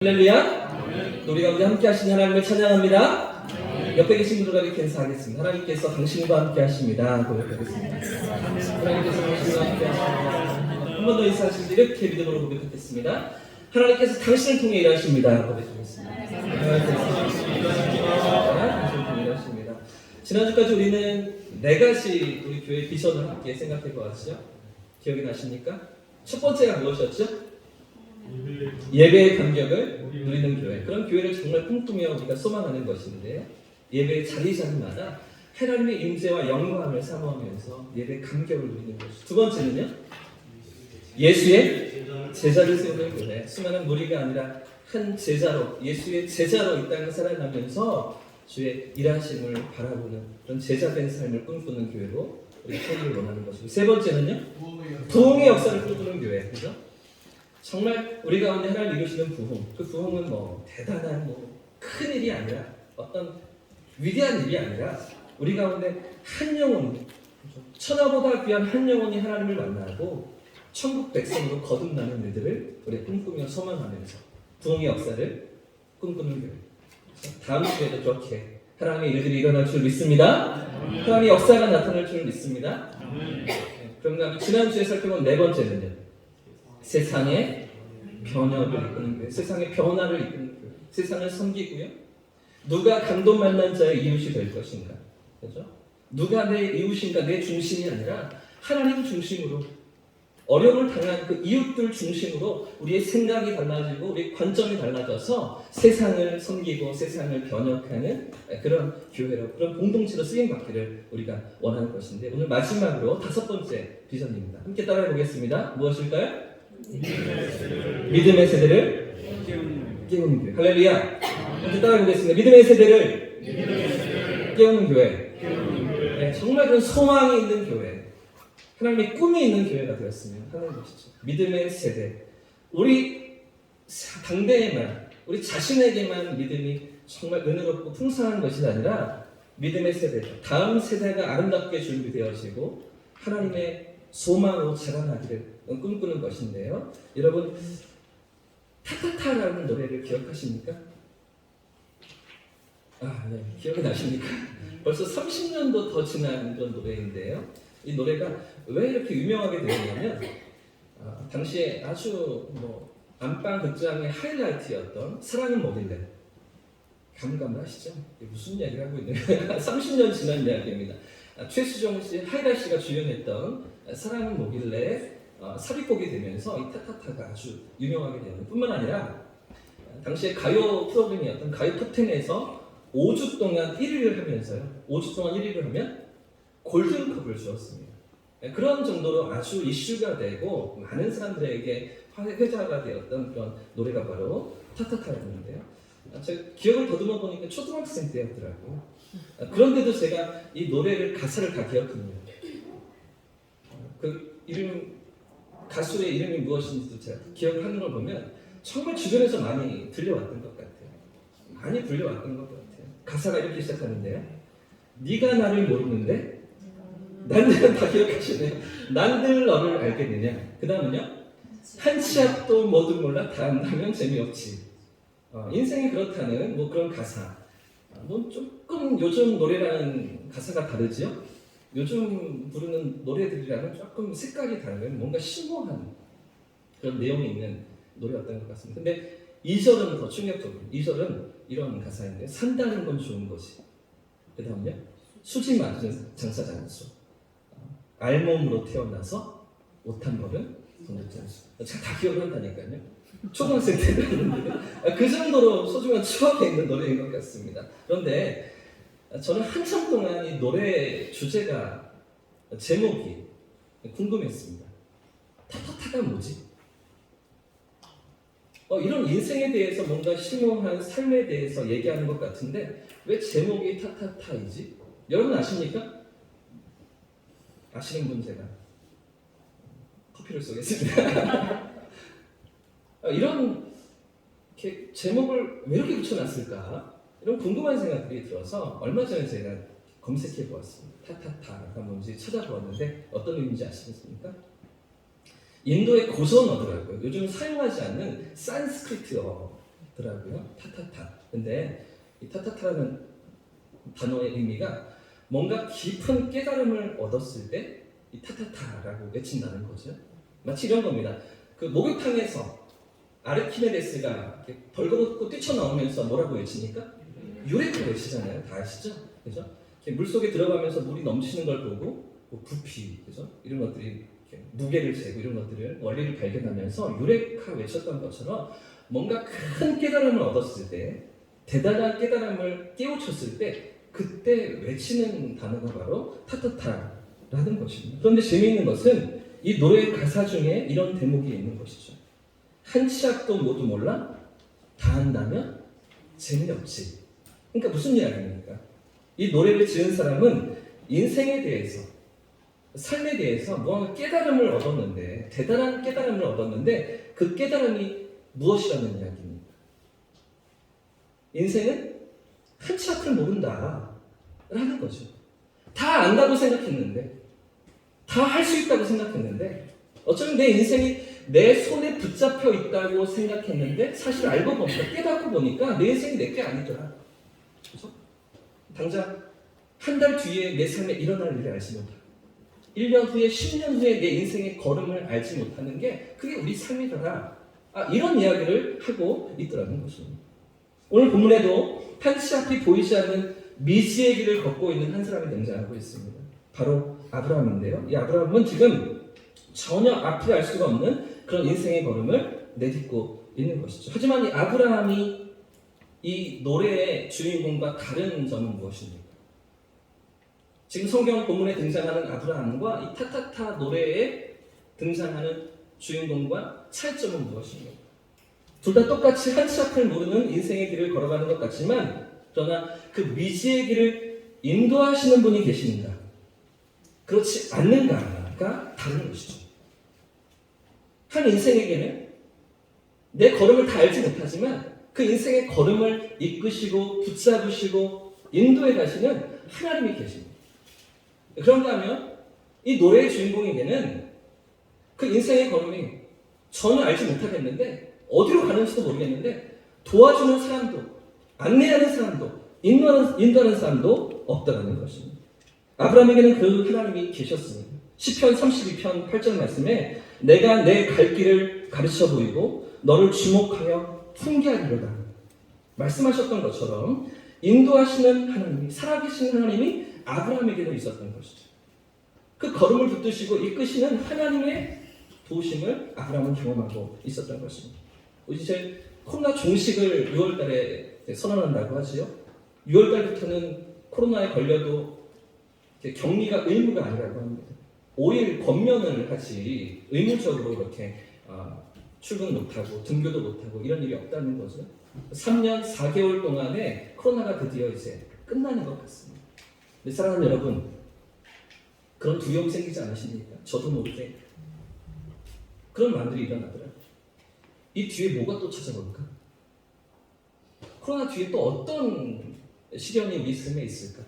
할렐루야. 우리 가운데 함께 하신 하나님을 찬양합니다. 옆에 계신 분들에게 인사하겠습니다. 하나님께서 당신과 함께 하십니다. 고백하겠습니다. 하나님께서 당신과 함께 하십니다. 한 번 더 인사하시는데 이렇게 믿음으로 고백하겠습니다. 하나님께서 당신을 통해 일하십니다. 고백하겠습니다. 당신을 통해 일하십니다. 지난주까지 우리는 네 가지 우리 교회 비전을 함께 생각해 보았죠. 기억이 나십니까? 첫 번째가 무엇이었죠? 예배의 감격을 누리는 교회. 그런 교회를 정말 꿈꾸며 우리가 소망하는 것인데, 예배의 자리마다 하나님의 임재와 영광을 사모하면서 예배의 감격을 누리는 것이죠. 두 번째는요, 예수의 제자를 세우는 교회. 수많은 무리가 아니라 한 제자로, 예수의 제자로 이 땅을 살아가면서 주의 일하심을 바라보는 그런 제자된 삶을 꿈꾸는 교회로 우리 살기를 원하는 것이고, 세 번째는요, 부흥의 역사를 꿈꾸는 교회. 그죠? 정말 우리 가운데 하나님 이루시는 부흥, 그 부흥은 뭐 대단한 큰 일이 아니라, 어떤 위대한 일이 아니라, 우리 가운데 한 영혼, 천하보다 귀한 한 영혼이 하나님을 만나고 천국 백성으로 거듭나는 일들을 우리 꿈꾸며 소망하면서 부흥의 역사를 꿈꾸는 교회. 다음 주에도 그렇게 하나님의 일들이 일어날 줄 믿습니다. 하나님의 역사가 나타날 줄 믿습니다. 그런가 지난주에 살펴본 네 번째는요, 세상의 변혁을 이끄는 교회, 세상의 변화를 이끄는 교회, 세상을 섬기고요. 누가 감동 만난 자의 이웃이 될 것인가, 그렇죠? 누가 내 이웃인가, 내 중심이 아니라 하나님 중심으로, 어려움을 당한 그 이웃들 중심으로 우리의 생각이 달라지고 우리의 관점이 달라져서 세상을 섬기고 세상을 변혁하는 그런 교회로, 그런 공동체로 쓰임 받기를 우리가 원하는 것인데, 오늘 마지막으로 다섯 번째 비전입니다. 함께 따라해 보겠습니다. 무엇일까요? 믿음의 세대를 깨우는 교회. 할렐루야. 함께 따라해 보겠습니다. 믿음의 세대를 깨우는 교회. 네, 정말 그런 소망이 있는 교회, 하나님의 꿈이 있는 교회가 되었으면 하는 것이죠. 믿음의 세대. 우리 당대에만, 우리 자신에게만 믿음이 정말 은혜롭고 풍성한 것이 아니라 믿음의 세대, 다음 세대가 아름답게 준비되어지고 하나님의 소망으로 자라나기를 꿈꾸는 것인데요. 여러분, 타타타라는 노래를 기억하십니까? 네, 기억이 나십니까? 벌써 30년도 더 지난 그런 노래인데요. 이 노래가 왜 이렇게 유명하게 되었냐면, 당시에 아주 안방 극장의 하이라이트였던 사랑은 뭐길래, 감감하시죠? 무슨 이야기를 하고 있는 거예요? 30년 지난 이야기입니다. 최수종 씨, 하이라 씨가 주연했던 사랑은 뭐길래 삽입곡이 되면서 이 타타타가 아주 유명하게 되는 뿐만 아니라, 당시에 가요 프로그램이었던 가요 톱10에서 5주 동안 1위를 하면서요, 5주 동안 1위를 하면 골든컵을 주었습니다. 그런 정도로 아주 이슈가 되고 많은 사람들에게 회자가 되었던 그런 노래가 바로 타타타였는데요. 제가 기억을 더듬어 보니까 초등학생 때였더라고요. 그런데도 제가 이 노래를 가사를 다 기억합니다. 그 이름, 가수의 이름이 무엇인지도 제가 기억하는 걸 보면 정말 주변에서 많이 들려왔던 것 같아요. 많이 들려왔던 것 같아요. 가사가 이렇게 시작하는데요. 네가 나를 모르는데 난들은 다 기억하시네요. 난들 너를 알겠느냐. 그 다음은요, 한 치 앞도 뭐든 몰라 다 안다면 재미없지. 인생이 그렇다는 그런 가사. 조금 요즘 노래라는 가사가 다르지요. 요즘 부르는 노래들이랑은 조금 색깔이 다른, 뭔가 심오한 그런 내용이 있는 노래였던 것 같습니다. 근데 2절은 더 충격적이에요. 2절은 이런 가사인데, 산다는 건 좋은 것이. 그 다음요, 수지 맞은 장사지 않소. 알몸으로 태어나서 못한 법은 건졌지 않소. 제가 다 기억을 한다니까요. 초등학생 때 들었는데 그 정도로 소중한 추억에 있는 노래인 것 같습니다. 그런데 저는 한참 동안 이 노래 주제가, 제목이 궁금했습니다. 타타타가 뭐지? 이런 인생에 대해서 뭔가 심오한 삶에 대해서 얘기하는 것 같은데 왜 제목이 타타타이지? 여러분 아십니까? 아시는 분 제가 커피를 쏘겠습니다. 이런 제목을 왜 이렇게 붙여놨을까? 이런 궁금한 생각들이 들어서 얼마 전에 제가 검색해 보았습니다. 타타타가 뭔지 찾아보았는데 어떤 의미인지 아시겠습니까? 인도의 고전 어더라고요. 요즘 사용하지 않는 산스크리트어 타타타더라고요. 타타타. 근데 이 타타타라는 단어의 의미가 뭔가 깊은 깨달음을 얻었을 때 이 타타타라고 외친다는 거죠. 마치 이런 겁니다. 그 목욕탕에서 아르키메데스가 벌거벗고 뛰쳐나오면서 뭐라고 외치니까? 유레카 외치잖아요. 다 아시죠? 그죠? 물속에 들어가면서 물이 넘치는 걸 보고 뭐 부피, 그죠? 이런 것들이 무게를 재고 이런 것들을 원리를 발견하면서 유레카 외쳤던 것처럼 뭔가 큰 깨달음을 얻었을 때, 대단한 깨달음을 깨우쳤을 때 그때 외치는 단어가 바로 타타타라는 것입니다. 그런데 재미있는 것은 이 노래의 가사 중에 이런 대목이 있는 것이죠. 한 치 앞도 모두 몰라? 다 한다면 재미없지. 그러니까 무슨 이야기입니까? 이 노래를 지은 사람은 인생에 대해서, 삶에 대해서 무언가 깨달음을 얻었는데, 대단한 깨달음을 얻었는데 그 깨달음이 무엇이라는 이야기입니까? 인생은 한 치 앞을 모른다 라는 거죠. 다 안다고 생각했는데, 다 할 수 있다고 생각했는데, 어쩌면 내 인생이 내 손에 붙잡혀 있다고 생각했는데 사실 알고 보니까, 깨닫고 보니까 내 인생이 내 게 아니더라. 그렇죠? 당장 한 달 뒤에 내 삶에 일어날 일을 알지 못하고 1년 후에 10년 후에 내 인생의 걸음을 알지 못하는 게 그게 우리 삶이더라. 이런 이야기를 하고 있더라는 것입니다. 오늘 본문에도 한 치 앞이 보이지 않는 미지의 길을 걷고 있는 한 사람이 등장하고 있습니다. 바로 아브라함인데요. 이 아브라함은 지금 전혀 앞을 알 수가 없는 그런 인생의 걸음을 내딛고 있는 것이죠. 하지만 이 아브라함이 이 노래의 주인공과 다른 점은 무엇입니까? 지금 성경 본문에 등장하는 아브라함과 이 타타타 노래에 등장하는 주인공과 차이점은 무엇입니까? 둘 다 똑같이 한 치 앞을 모르는 인생의 길을 걸어가는 것 같지만, 그러나 그 미지의 길을 인도하시는 분이 계십니다. 그렇지 않는가가 다른 것이죠. 한 인생에게는 내 걸음을 다 알지 못하지만 그 인생의 걸음을 이끄시고 붙잡으시고 인도해 가시는 하나님이 계십니다. 그런가 하면 이 노래의 주인공에게는 그 인생의 걸음이 전혀 알지 못하겠는데, 어디로 가는지도 모르겠는데 도와주는 사람도, 안내하는 사람도, 인도하는 사람도 없다는 것입니다. 아브라함에게는 그 하나님이 계셨습니다. 시편 32편 8절 말씀에 내가 내 갈 길을 가르쳐 보이고 너를 주목하여 훈계하리로다 말씀하셨던 것처럼 인도하시는 하나님이, 살아계신 하나님이 아브라함에게도 있었던 것이죠. 그 걸음을 붙드시고 이끄시는 하나님의 도우심을 아브라함은 경험하고 있었던 것입니다. 이제 코로나 종식을 6월달에 선언한다고 하지요. 6월달부터는 코로나에 걸려도 격리가 의무가 아니라고 합니다. 5일 권면을 하지 의무적으로 이렇게 출근 못하고 등교도 못하고 이런 일이 없다는 거죠. 3년 4개월 동안에 코로나가 드디어 이제 끝나는 것 같습니다. 근데 사랑하는 여러분, 그런 두려움 생기지 않으십니까? 저도 모르게 그런 마음들이 일어나더라고요. 이 뒤에 뭐가 또 찾아올까? 코로나 뒤에 또 어떤 시련이 우리 삶에 있을까?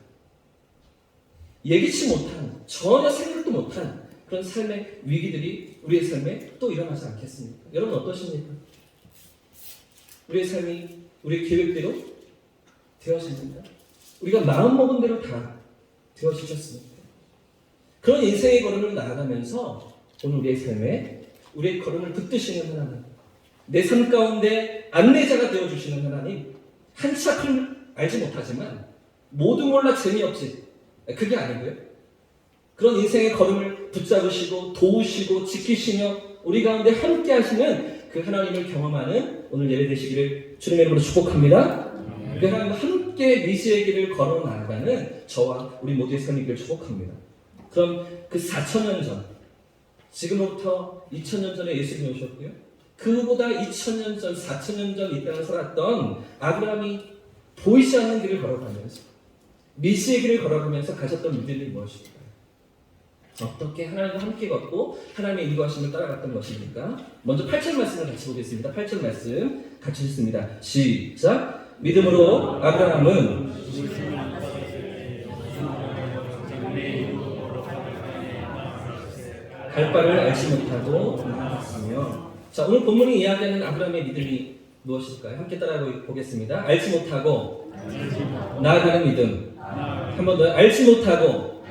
예기치 못한, 전혀 생각도 못한 그런 삶의 위기들이 우리의 삶에 또 일어나지 않겠습니까? 여러분 어떠십니까? 우리의 삶이 우리의 계획대로 되어집니까? 우리가 마음먹은 대로 다 되어지셨습니까? 그런 인생의 걸음을 나아가면서 오늘 우리의 삶에 우리의 걸음을 붙드시는 하나님, 내 삶 가운데 안내자가 되어주시는 하나님, 한치 앞을 알지 못하지만 모두 몰라 재미없지, 그게 아니고요. 그런 인생의 걸음을 붙잡으시고 도우시고 지키시며 우리 가운데 함께 하시는 그 하나님을 경험하는 오늘 예배 되시기를 주님의 이름으로 축복합니다. 그 하나님과 함께 미지의 길을 걸어 나아가는 저와 우리 모두의 삶이기를 축복합니다. 그럼 그 4,000년 전, 지금부터 2,000년 전에 예수님이 오셨고요. 그보다 2,000년 전, 4,000년 전 이 땅을 살았던 아브라함이 보이지 않는 길을 걸어가면서, 미지의 길을 걸어가면서 가졌던 믿음이 무엇일까요? 어떻게 하나님과 함께 걷고 하나님의 인도하심을 따라갔던 것입니까? 먼저 8절 말씀을 같이 보겠습니다. 8절 말씀 같이 읽습니다. 시작! 믿음으로 아브라함은 갈 바를 알지 못하고 나아갔으며. 자, 오늘 본문이 이야기하는 아브라함의 믿음이 무엇일까요? 함께 따라 보겠습니다. 알지 못하고 나아가는 믿음. 한 번 더. 알지 못하고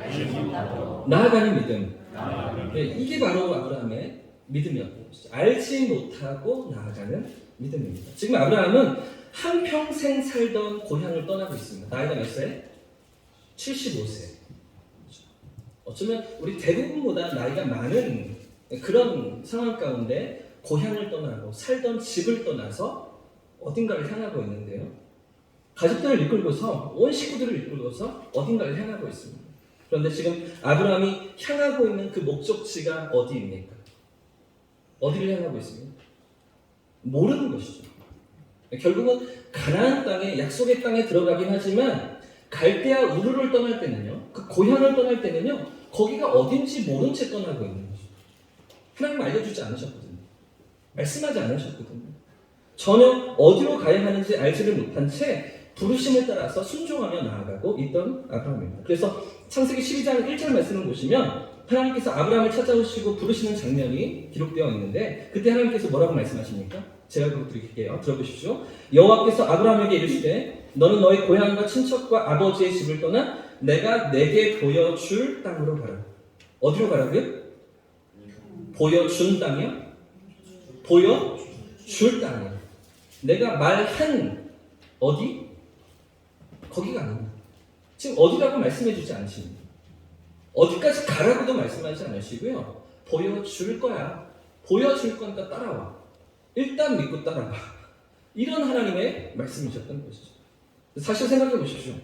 나아가는 믿음. 네, 이게 바로 아브라함의 믿음이었던 것이죠. 알지 못하고 나아가는 믿음입니다. 지금 아브라함은 한평생 살던 고향을 떠나고 있습니다. 나이가 몇 세? 75세. 어쩌면 우리 대부분보다 나이가 많은 그런 상황 가운데 고향을 떠나고 살던 집을 떠나서 어딘가를 향하고 있는데요. 가족들을 이끌고서 온 식구들을 이끌고서 어딘가를 향하고 있습니다. 그런데 지금 아브라함이 향하고 있는 그 목적지가 어디입니까? 어디를 향하고 있습니까? 모르는 것이죠. 결국은 가나안 땅에 약속의 땅에 들어가긴 하지만 갈대아 우르를 떠날 때는요. 그 고향을 떠날 때는요. 거기가 어딘지 모른 채 떠나고 있는 거죠. 하나님 알려주지 않으셨거든요. 말씀하지 않으셨거든요. 전혀 어디로 가야 하는지 알지를 못한 채 부르심에 따라서 순종하며 나아가고 있던 아브라함입니다. 그래서 창세기 12장 1절 말씀을 보시면 하나님께서 아브라함을 찾아오시고 부르시는 장면이 기록되어 있는데 그때 하나님께서 뭐라고 말씀하십니까? 제가 그거 드릴게요. 들어보십시오. 여호와께서 아브라함에게 이르시되 너는 너희 고향과 친척과 아버지의 집을 떠나 내가 내게 보여줄 땅으로 가라. 어디로 가라고요? 보여준 땅이요? 보여줄 땅이요. 내가 말한 어디? 거기가 아닙니다. 지금 어디라고 말씀해주지 않으십니다. 어디까지 가라고도 말씀하지 않으시고요. 보여줄 거야. 보여줄 거니까 따라와. 일단 믿고 따라와. 이런 하나님의 말씀이셨던 것이죠. 사실 생각해 보십시오.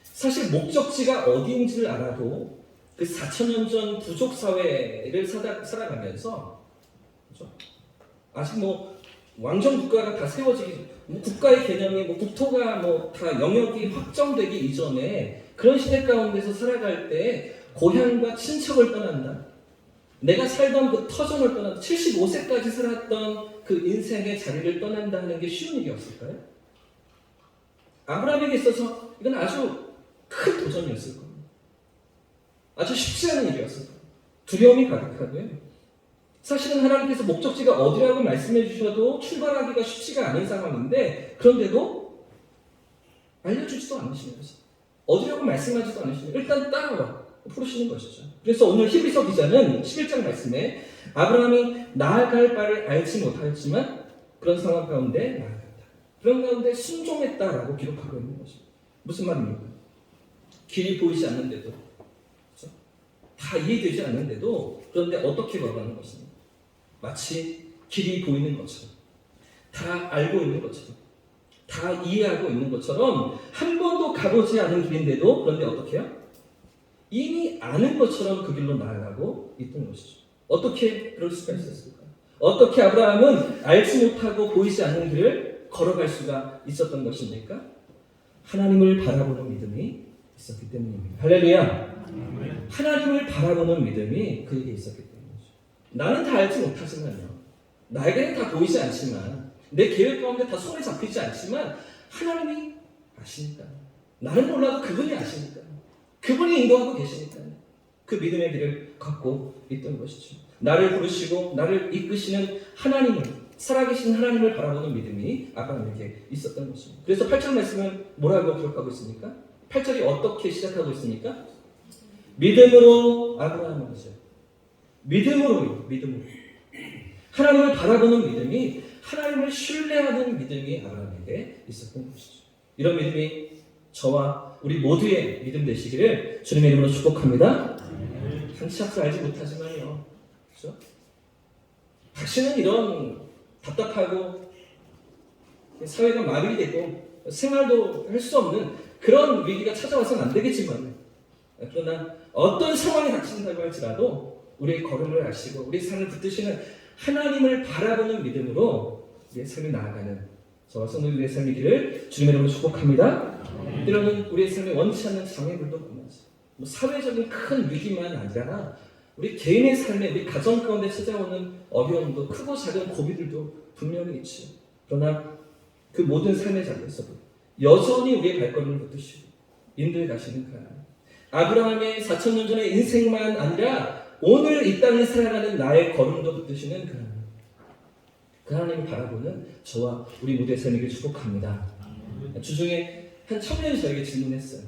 사실 목적지가 어디인지를 알아도 그 4,000년 전 부족 사회를 살아가면서 그렇죠? 아직 왕정 국가가 다 세워지기 국가의 개념이 국토가 다 영역이 확정되기 이전에 그런 시대 가운데서 살아갈 때 고향과 친척을 떠난다. 내가 살던 그 터전을 떠난다. 75세까지 살았던 그 인생의 자리를 떠난다 하는 게 쉬운 일이었을까요? 아브라함에게 있어서 이건 아주 큰 도전이었을 겁니다. 아주 쉽지 않은 일이었을 겁니다. 두려움이 가득하고요. 사실은 하나님께서 목적지가 어디라고 말씀해 주셔도 출발하기가 쉽지가 않은 상황인데 그런데도 알려주지도 않으시는 것이죠. 어디라고 말씀하지도 않으시는 일단 따라와 부르시는 것이죠. 그래서 오늘 히브리서 기자는 11장 말씀에 아브라함이 나아갈 바를 알지 못하였지만 그런 상황 가운데 나아갔다. 그런 가운데 순종했다라고 기록하고 있는 것입니다. 무슨 말입니까? 길이 보이지 않는데도 그렇죠? 다 이해되지 않는데도 그런데 어떻게 걸어가는 것입니까? 마치 길이 보이는 것처럼 다 알고 있는 것처럼 다 이해하고 있는 것처럼 한 번도 가보지 않은 길인데도 그런데 어떻게 해요? 이미 아는 것처럼 그 길로 나아가고 있던 것이죠. 어떻게 그럴 수가 있었을까요? 어떻게 아브라함은 알지 못하고 보이지 않는 길을 걸어갈 수가 있었던 것입니까? 하나님을 바라보는 믿음이 있었기 때문입니다. 할렐루야! 하나님을 바라보는 믿음이 그에게 있었기 때문이죠. 나는 다 알지 못하지만요. 나에게는 다 보이지 않지만 내 계획 가운데 다 손에 잡히지 않지만 하나님이 아시니까 나는 몰라도 그분이 아시니까 그분이 인도하고 계시니까 그 믿음의 길을 걷고 있던 것이죠. 나를 부르시고 나를 이끄시는 하나님을 살아계신 하나님을 바라보는 믿음이 아브라함에게 있었던 것입니다. 그래서 8절 말씀은 뭐라고 기록하고 있습니까? 8절이 어떻게 시작하고 있습니까? 믿음으로 아브라함은 하죠. 믿음으로 하나님을 바라보는 믿음이 하나님을 신뢰하는 믿음이 아브라함에게 있었던 것이죠. 이런 믿음이 저와 우리 모두의 믿음 되시기를 주님의 이름으로 축복합니다. 한치앞도 알지 못하지만요. 그렇죠? 다시는 이런 답답하고 사회가 마비되고 생활도 할 수 없는 그런 위기가 찾아와서는 안 되겠지만 그러나 어떤 상황이 닥친다고 할지라도 우리의 걸음을 아시고 우리 삶을 붙드시는 하나님을 바라보는 믿음으로 우리의 삶이 나아가는 저와 성도들의 삶이기를 주님의 이름으로 축복합니다. 때로는 우리의 삶에 원치 않는 장애물도 만나죠. 사회적인 큰 위기만 아니라 우리 개인의 삶에 우리 가정 가운데 찾아오는 어려움도 크고 작은 고비들도 분명히 있죠. 그러나 그 모든 삶의 자리에서도 여전히 우리의 발걸음을 붙드시고 인도해 가시는 그 하나님. 아브라함의 4,000년 전의 인생만 아니라 오늘 이 땅을 살아가는 나의 걸음도 붙드시는 그 하나님. 그 하나님을 바라보는 저와 우리 모두의 삶이길 축복합니다. 주중에 한 청년이 저에게 질문했어요.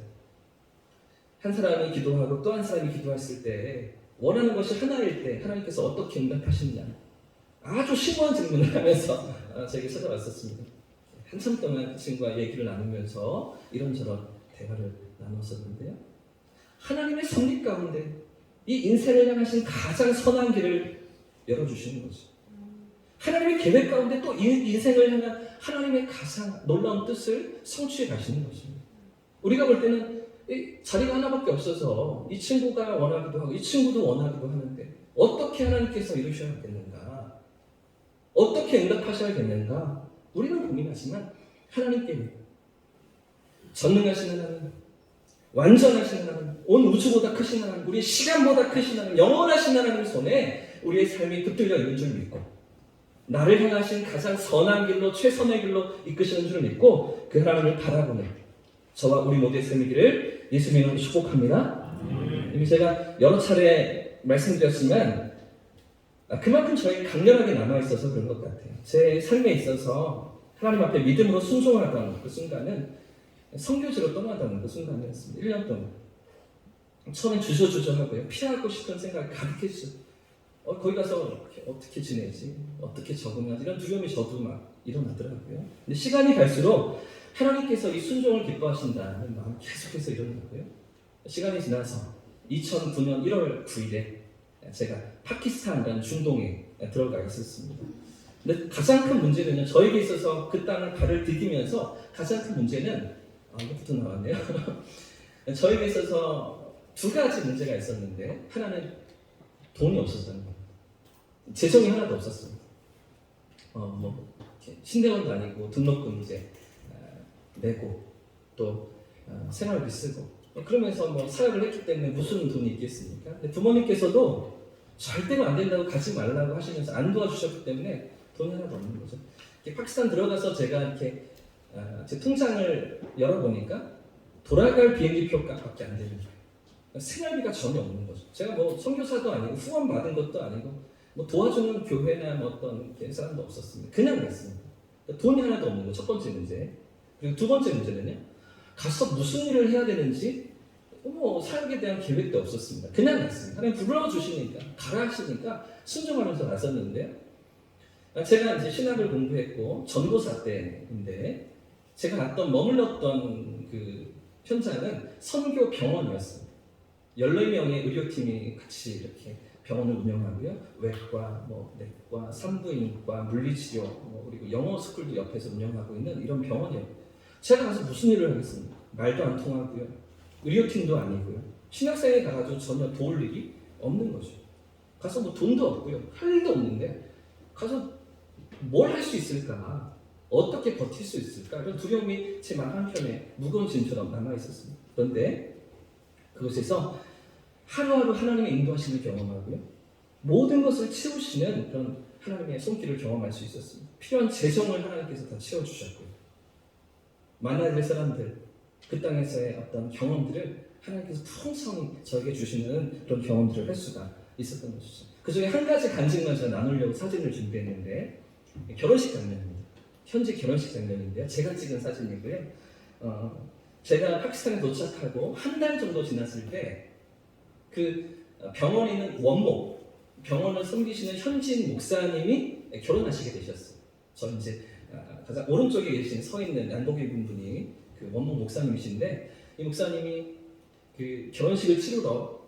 한 사람이 기도하고 또 한 사람이 기도했을 때 원하는 것이 하나일 때 하나님께서 어떻게 응답하시느냐, 아주 심오한 질문을 하면서 저에게 찾아왔었습니다. 한참 동안 그 친구와 얘기를 나누면서 이런저런 대화를 나눴었는데요. 하나님의 섭리 가운데 이 인생을 향하신 가장 선한 길을 열어주시는 거죠. 하나님의 계획 가운데 또 이 인생을 향한 하나님의 가장 놀라운 뜻을 성취해 가시는 것입니다. 우리가 볼 때는 이 자리가 하나밖에 없어서 이 친구가 원하기도 하고 이 친구도 원하기도 하는데 어떻게 하나님께서 이루셔야겠는가? 어떻게 응답하셔야겠는가? 우리는 고민하지만 하나님께는 전능하신 하나님, 완전하신 하나님, 온 우주보다 크신 하나님, 우리의 시간보다 크신 하나님, 영원하신 하나님 손에 우리의 삶이 붙들려 있는 줄 믿고 나를 향하신 가장 선한 길로 최선의 길로 이끄시는 줄 믿고 그 하나님을 바라보는 저와 우리 모두의 삶이기를 예수님의 이름으로 축복합니다. 이미 제가 여러 차례 말씀드렸지만 그만큼 저희 강렬하게 남아있어서 그런 것 같아요. 제 삶에 있어서 하나님 앞에 믿음으로 순종하던 그 순간은 선교지로 떠나던 그 순간이었습니다. 1년 동안 처음엔 주저주저하고요. 피하고 싶은 생각이 가득했어요. 거기 가서 어떻게 지내지? 어떻게 적응하지? 이런 두려움이 저도 막 일어나더라고요. 근데 시간이 갈수록 하나님께서 이 순종을 기뻐하신다는 마음이 계속해서 일어나고요. 시간이 지나서 2009년 1월 9일에 제가 파키스탄이라는 중동에 들어가 있었습니다. 근데 가장 큰 문제는요, 저에게 있어서 그 땅을 발을 디디면서 가장 큰 문제는 이것부터 나왔네요. 저에게 있어서 두 가지 문제가 있었는데 하나는 돈이 없었다는 겁니다. 재정이 하나도 없었습니다. 신대원 다니고 등록금 이제 내고 또 생활비 쓰고 그러면서 사역을 했기 때문에 무슨 돈이 있겠습니까? 근데 부모님께서도 절대로 안 된다고 가지 말라고 하시면서 안 도와주셨기 때문에 돈이 하나도 없는 거죠. 파키스탄 들어가서 제가 이렇게 제 통장을 열어보니까 돌아갈 비행기 표값밖에 안 되는 거예요. 생활비가 전혀 없는 거죠. 제가 선교사도 아니고 후원 받은 것도 아니고 도와주는 교회나 어떤 사람도 없었습니다. 그냥 갔습니다. 돈이 하나도 없는 거 첫 번째 문제. 그리고 두 번째 문제는요, 가서 무슨 일을 해야 되는지 사역에 대한 계획도 없었습니다. 그냥 갔습니다. 하나님 불러주시니까 가라 하시니까 순종하면서 나섰는데요. 제가 이제 신학을 공부했고 전도사 때인데 제가 머물렀던 그 현장은 선교 병원이었습니다. 14명의 의료팀이 같이 이렇게 병원을 운영하고요. 외과, 내과, 산부인과, 물리치료, 그리고 영어 스쿨도 옆에서 운영하고 있는 이런 병원이에요. 제가 가서 무슨 일을 하겠습니까? 말도 안 통하고요. 의료팀도 아니고요. 신학생에 가가지고 전혀 도울 일이 없는 거죠. 가서 돈도 없고요. 할 일도 없는데 가서 뭘 할 수 있을까? 어떻게 버틸 수 있을까? 이런 두려움이 제 마음 한켠에 무거운 짐처럼 남아있었습니다. 그런데 그곳에서 하루하루 하나님의 인도하심을 경험하고요. 모든 것을 채우시는 그런 하나님의 손길을 경험할 수 있었습니다. 필요한 재정을 하나님께서 다 채워주셨고요. 만나야 될 사람들, 그 땅에서의 어떤 경험들을 하나님께서 풍성히 저에게 주시는 그런 경험들을 할 수가 있었던 것이죠. 그 중에 한 가지 간증만 제가 나누려고 사진을 준비했는데 결혼식 장면입니다. 현지 결혼식 장면인데요. 제가 찍은 사진이고요. 제가 파키스탄에 도착하고 한 달 정도 지났을 때 그 병원에 있는 원목, 병원을 섬기시는 현지인 목사님이 결혼하시게 되셨어요. 저 이제 가장 오른쪽에 계신 서 있는 양복 입은 분이 그 원목 목사님이신데 이 목사님이 그 결혼식을 치르러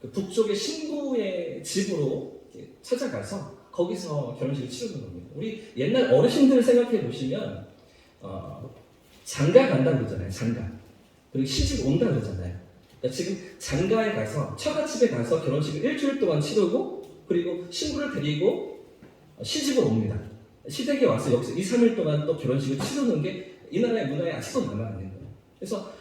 그 북쪽의 신부의 집으로 찾아가서 거기서 결혼식을 치르는 겁니다. 우리 옛날 어르신들을 생각해 보시면 장가 간다 그러잖아요. 장가. 그리고 시집 온다 그러잖아요. 그러니까 지금 장가에 가서 처갓집에 가서 결혼식을 일주일 동안 치르고 그리고 신부를 데리고 시집을 옵니다. 시댁에 와서 여기서 2, 3일 동안 또 결혼식을 치르는 게 이 나라의 문화에 아직도 남아있는 거예요. 그래서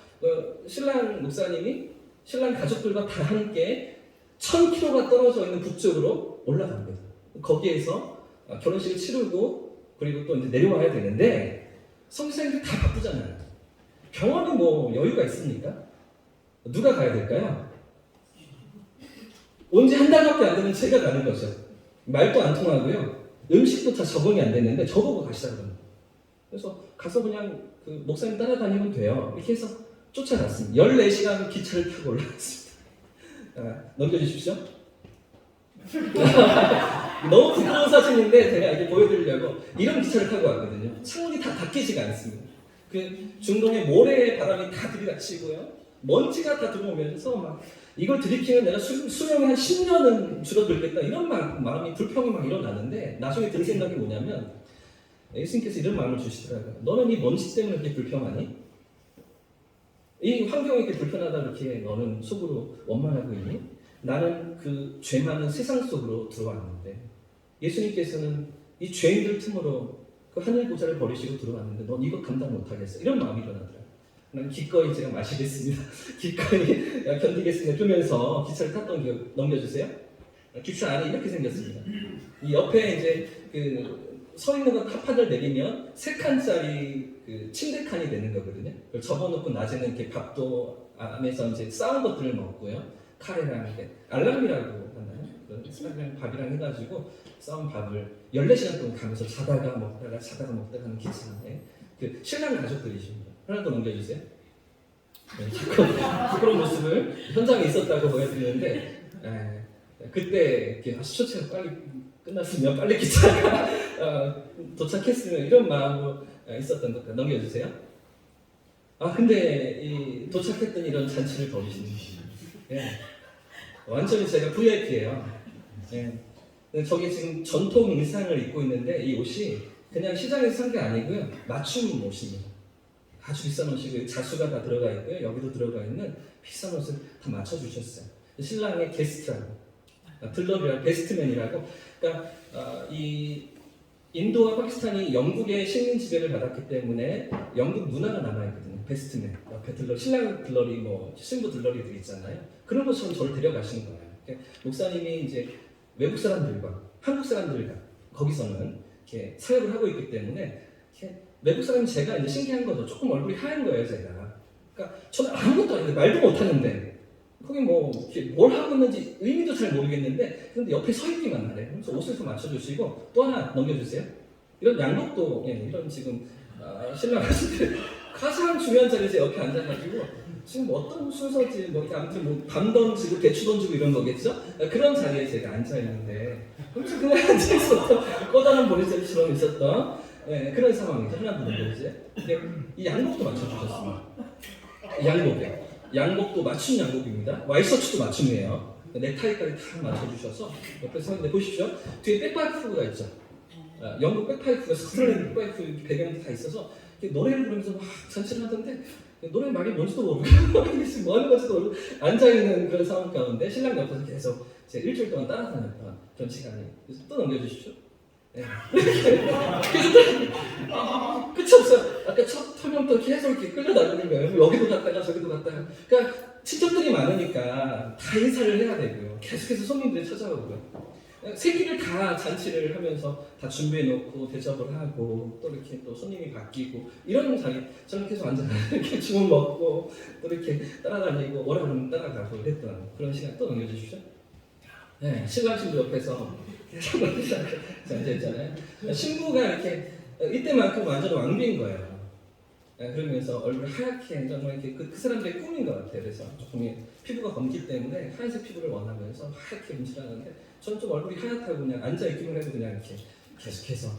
신랑 목사님이 신랑 가족들과 다 함께 1000km가 떨어져 있는 북쪽으로 올라갑니다. 거기에서 결혼식을 치르고 그리고 또 이제 내려와야 되는데 선교사님들 다 바쁘잖아요. 병원이 여유가 있습니까? 누가 가야 될까요? 온 지 한 달밖에 안 되는 제가 가는 거죠. 말도 안 통하고요. 음식도 다 적응이 안 됐는데 저보고 가시라고 합니다. 그래서 가서 그냥 그 목사님 따라다니면 돼요. 이렇게 해서 쫓아갔습니다. 14시간 기차를 타고 올라갔습니다. 넘겨주십시오. 너무 부끄러운 사진인데 제가 이렇게 보여드리려고 이런 기차를 타고 왔거든요. 창문이 다 닫히지가 않습니다. 그 중동의 모래 바람이 다 들이닥치고요. 먼지가 다 들어오면서 막 이걸 들이키면 내가 수명이 한 10년은 줄어들겠다 이런 마음이 불평이 막 일어나는데 나중에 든 생각이 뭐냐면 예수님께서 이런 마음을 주시더라고요. 너는 이 먼지 때문에 그렇게 불평하니? 이 환경이 이렇게 불편하다 이렇게 너는 속으로 원망하고 있니? 나는 그 죄 많은 세상 속으로 들어왔는데 예수님께서는 이 죄인들 틈으로 그 하늘 보좌를 버리시고 들어왔는데 넌 이거 감당 못하겠어. 이런 마음이 일어나더라고요. 난 기꺼이 제가 마시겠습니다. 기꺼이 견디겠습니다. 그러면서 기차를 탔던 기억 넘겨주세요. 기차 안이 이렇게 생겼습니다. 이 옆에 이제 그 서 있는 거 탑판을 내리면 3칸짜리 그 침대 칸이 되는 거거든요. 그걸 접어놓고 낮에는 이렇게 밥도 안에서 이제 싸운 것들을 먹고요. 카레랑 이렇게 알람이라고 하나요? 그런 밥이랑 해가지고 싸운 밥을 14시간 동안 가면서 자다가 먹다가 하는 기차에 그 신랑 가족들이십니다. 하나 더 넘겨주세요. 네, 그런 모습을 현장에 있었다고 보여드리는데 그때 이렇게 쇼츠가 빨리 끝났으면 빨리 기차가 도착했으면 이런 마음으로 있었던 것 같아요. 넘겨주세요. 근데 이 도착했더니 이런 잔치를 벌이시는 거예요. 완전히 제가 VIP예요. 저기 지금 전통 의상을 입고 있는데 이 옷이 그냥 시장에서 산 게 아니고요. 맞춤 옷입니다. 아주 비싼 옷이고요. 자수가 다 들어가 있고요. 여기도 들어가 있는 비싼 옷을 다 맞춰주셨어요. 신랑의 게스트라고, 들러리라고, 베스트맨이라고. 그러니까 이 인도와 파키스탄이 영국의 식민 지배를 받았기 때문에 영국 문화가 남아있거든요. 베스트맨, 옆에 들러리, 신랑 들러리, 뭐 신부 들러리들 있잖아요. 그런 것처럼 저를 데려가시는 거예요. 그러니까 목사님이 이제 외국 사람들과 한국 사람들과 거기서는 이렇게 사역을 하고 있기 때문에 이렇게 외국 사람이 제가 이제 신기한 거죠. 조금 얼굴이 하얀 거예요, 제가. 그러니까 저는 아무것도 아닌데 말도 못하는데 거기 뭐 뭘 하고 있는지 의미도 잘 모르겠는데 그런데 옆에 서 있기만 하래. 그래서 옷을 좀 맞춰주시고 또 하나 넘겨주세요. 이런 양복도 이런 지금 신랑 가수들 가장 중요한 자리에서 옆에 앉아가지고 지금 어떤 순서지 뭐 이렇게 아무튼 뭐 감 던지고 배추 던지고 이런 거겠죠? 그런 자리에 제가 앉아 있는데 아무튼 그냥 앉아 있었던 꺼다란 머리채처럼 있었던 그런 상황이죠. 하나 더 넘겨주세요. 이 양복도 맞춰주셨습니다. 양복도 맞춤 양복입니다. 와이셔츠도 맞춤이에요. 넥타이까지 다 맞춰주셔서 옆에 서 있는데 보십시오. 뒤에 백파이프가 있죠. 영국 백파이프가 스트레이트 백파이프 배경이 다 있어서 노래를 부르면서 막 잔치를 하던데 노래 말이 뭔지도 모르고 뭐 하는 건지도 모르고 앉아있는 그런 상황 가운데 신랑 옆에서 계속 제가 일주일 동안 따라다녔던 그런 시간이. 그래서 또 넘겨주십시오. 끝이 없어요. 아까 첫 설명부터 계속 이렇게 끌려다니는 거예요. 여기도 갔다가 저기도 갔다가. 그러니까 친척들이 많으니까 다 인사를 해야 되고요. 계속해서 손님들이 찾아오고요. 세끼를 다 잔치를 하면서 다 준비해놓고 대접을 하고 또 이렇게 또 손님이 바뀌고 이런 자리 저는 계속 앉아 이렇게 주문 먹고 또 이렇게 따라다니고 오라 그러면 따라가고 이랬던 그런 시간. 또 넘겨주십시오. 신랑 신부 옆에서 계속 앉아있잖아요. 신부가 이렇게 이때만큼 완전 왕비인 거예요. 그러면서 얼굴 하얗게 정말 이렇게 그 사람들의 꿈인 것 같아요. 그래서 조금 피부가 검기 때문에 하얀색 피부를 원하면서 하얗게 음칠하는데 저는 좀 얼굴이 하얗다고 그냥 앉아있기만 해도 그냥 이렇게 계속해서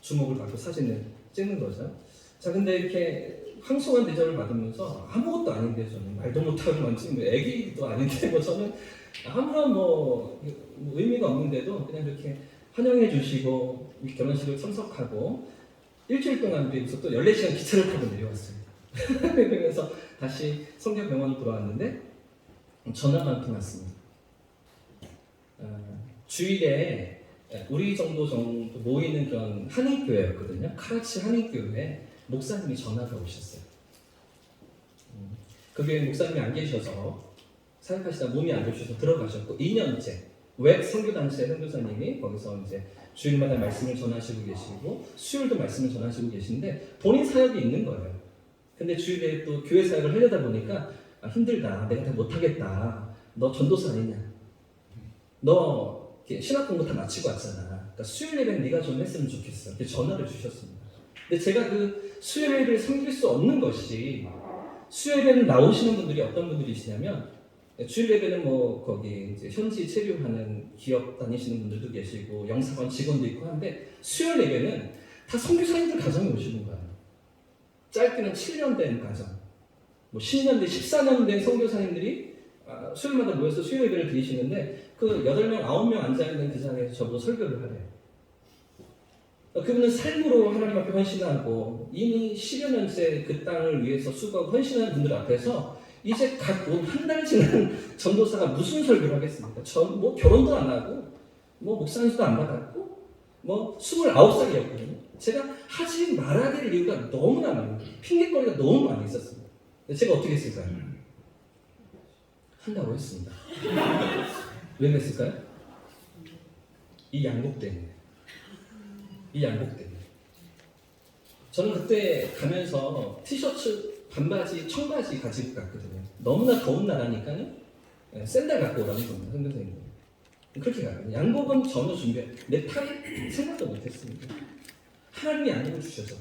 주목을 받고 사진을 찍는 거죠. 자, 근데 이렇게 황송한 대접을 받으면서 아무것도 아닌데 저는 말도 못하고 지금 애기도 아닌데 뭐 저는 아무런 뭐 의미가 없는데도 그냥 이렇게 환영해 주시고 결혼식을 참석하고 일주일 동안 그래서 또 14시간 기차를 타고 내려왔습니다. 그러면서 다시 성결병원으로 돌아왔는데 전화가 한 통 왔습니다. 주일에 우리 정도 모이는 그런 한인교회였거든요. 카라치 한인교회에 목사님이 전화가 오셨어요. 그 교회 목사님이 안 계셔서 사역하시다 몸이 안 좋으셔서 들어가셨고 2년째 웹 선교단체 선교사님이 거기서 이제 주일마다 말씀을 전하시고 계시고 수요일도 말씀을 전하시고 계신데 본인 사역이 있는 거예요. 근데 주일에 또 교회 사역을 하려다 보니까 힘들다. 내가 다 못하겠다. 너 전도사 아니냐? 너 신학 공부 다 마치고 왔잖아. 그러니까 수요일 예배는 네가 좀 했으면 좋겠어. 이렇게 전화를 주셨습니다. 근데 제가 그 수요일 예배를 섬길 수 없는 것이 수요일 예배는 나오시는 분들이 어떤 분들이시냐면 주일 예배는 뭐 거기 이제 현지 체류하는 기업 다니시는 분들도 계시고 영사관 직원도 있고 한데 수요일 예배는 다 선교사님들 가정에 오시는 거예요. 짧게는 7년 된 가정, 뭐 10년 된, 14년 된 선교사님들이 수요일마다 모여서 수요 예배를 드리시는데 그 8명, 9명 앉아있는 그 자리에서 저보고 설교를 하래요. 그분은 삶으로 하나님 앞에 헌신하고 이미 10여 년째 그 땅을 위해서 수고하고 헌신하는 분들 앞에서 이제 갓 한 달 지난 전도사가 무슨 설교를 하겠습니까? 뭐 결혼도 안 하고 뭐 목사님도 안 받았고 뭐 29살이었거든요. 제가 하지 말아야 될 이유가 너무나 많아요. 핑계거리가 너무 많이 있었습니다. 제가 어떻게 했을까요? 한다고 했습니다. 왜 그랬을까요? 이 양복 때문에. 이 양복 때문에. 저는 그때 가면서 티셔츠, 반바지, 청바지 가지고 갔거든요. 너무나 더운 나라니까요. 샌들 갖고 오라는 겁니다. 선생님. 그렇게 가요. 양복은 전혀 넥타이 생각도 못했습니다. 하나님이 안 입어주셔서.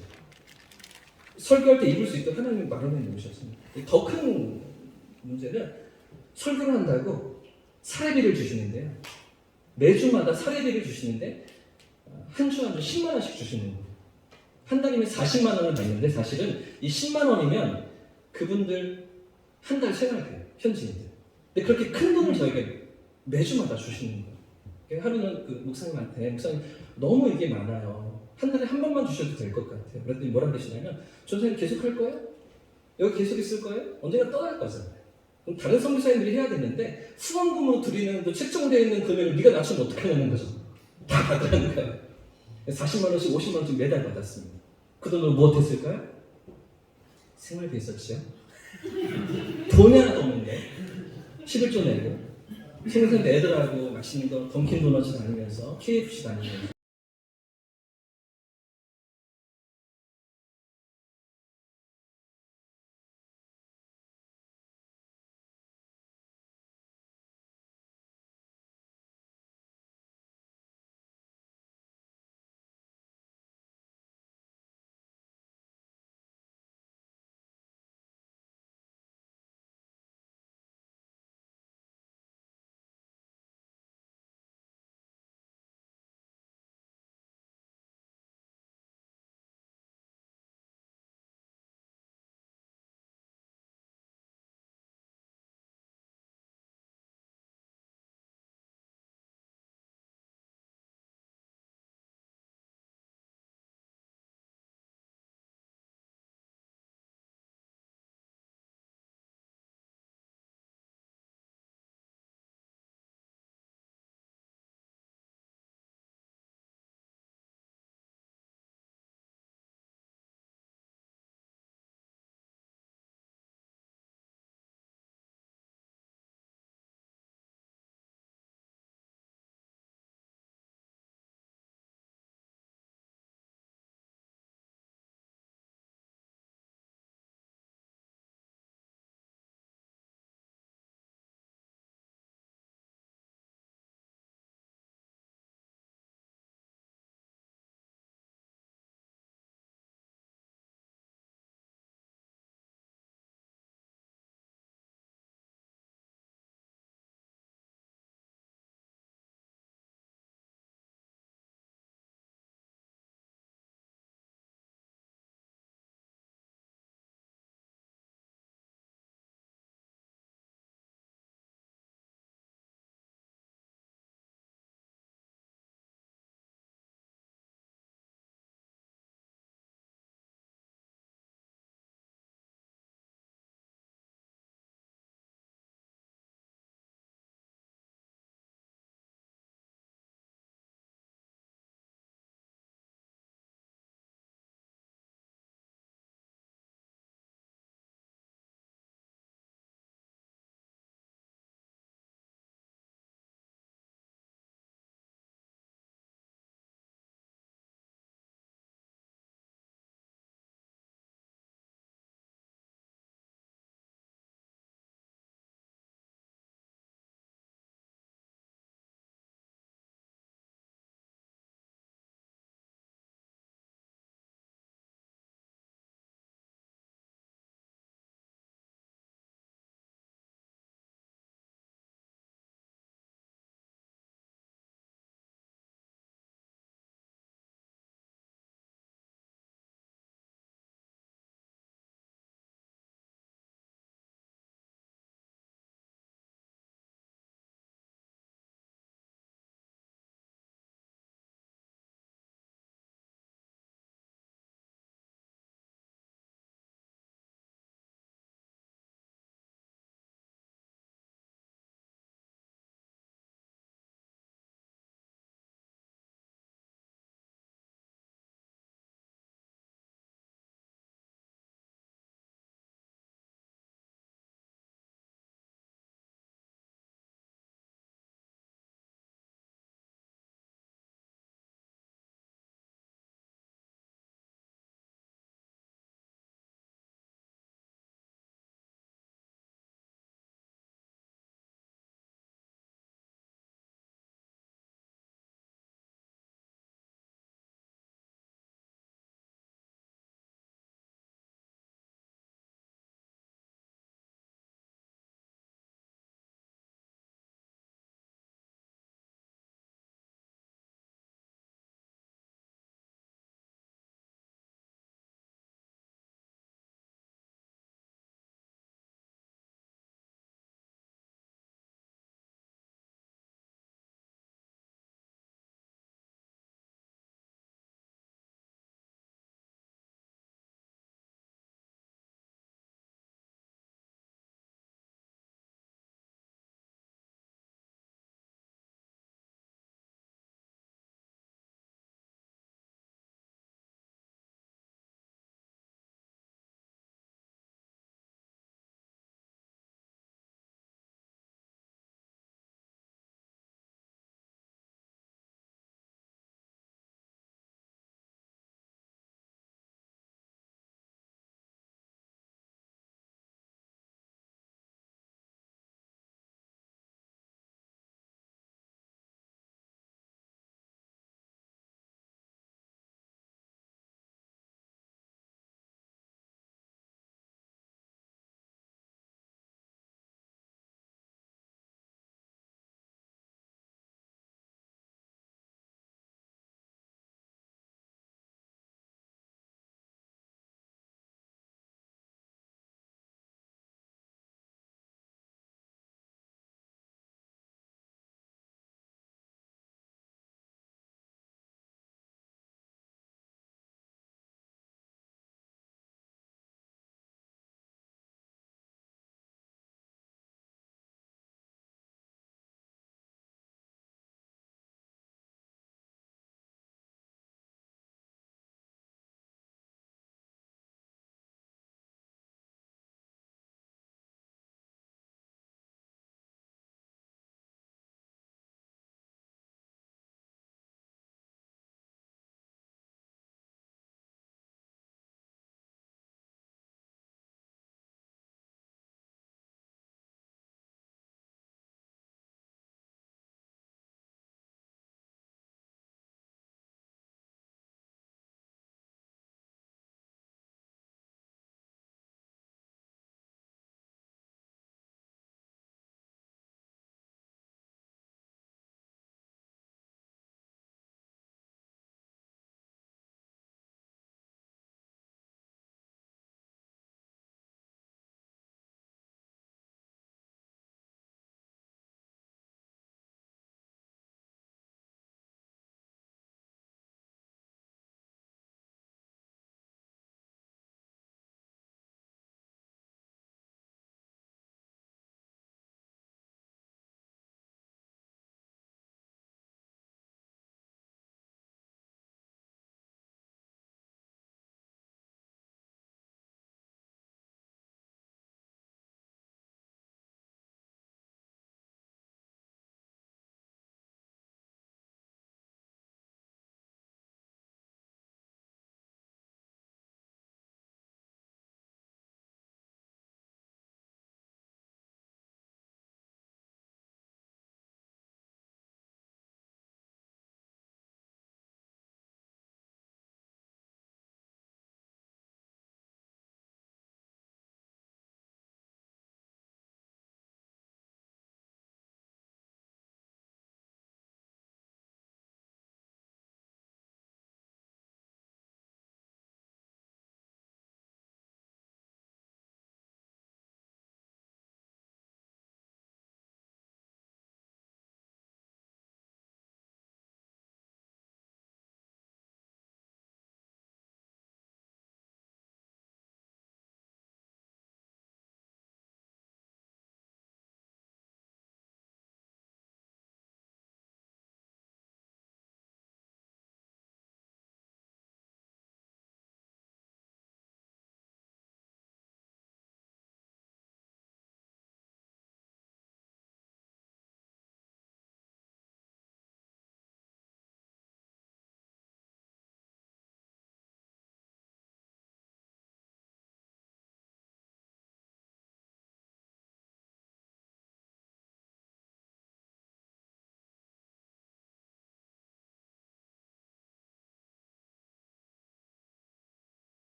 설교할 때 입을 수 있도록 하나님이 마련해 놓으셨습니다. 더 큰 문제는 설교를 한다고 사례비를 주시는데요. 매주마다 사례비를 주시는데 한 주 한 주 10만 원씩 주시는 거예요. 한 달이면 40만 원을 받는데 사실은 이 10만 원이면 그분들 한 달 생활비예요. 현지인들. 근데 그렇게 큰 돈을 저에게 매주마다 주시는 거예요. 하루는 그 목사님한테 목사님 너무 이게 많아요. 한 달에 한 번만 주셔도 될 것 같아요. 그랬더니 뭐라 그러시냐면 전사님 계속 할 거예요? 여기 계속 있을 거예요? 언젠가 떠날 거잖아요. 그럼 다른 선교사님들이 해야 되는데 후원금으로 드리는 또 책정되어 있는 금액을 네가 낮추면 어떡하냐는 거죠. 다 받으라는 거예요. 40만 원씩 50만 원씩 매달 받았습니다. 그 돈으로 무엇 했을까요? 생활비 했었죠. 돈이 하나도 없는데 11조 내고 선교사님 애들하고 맛있는 거 던킨 도너츠 다니면서 KFC 다니면서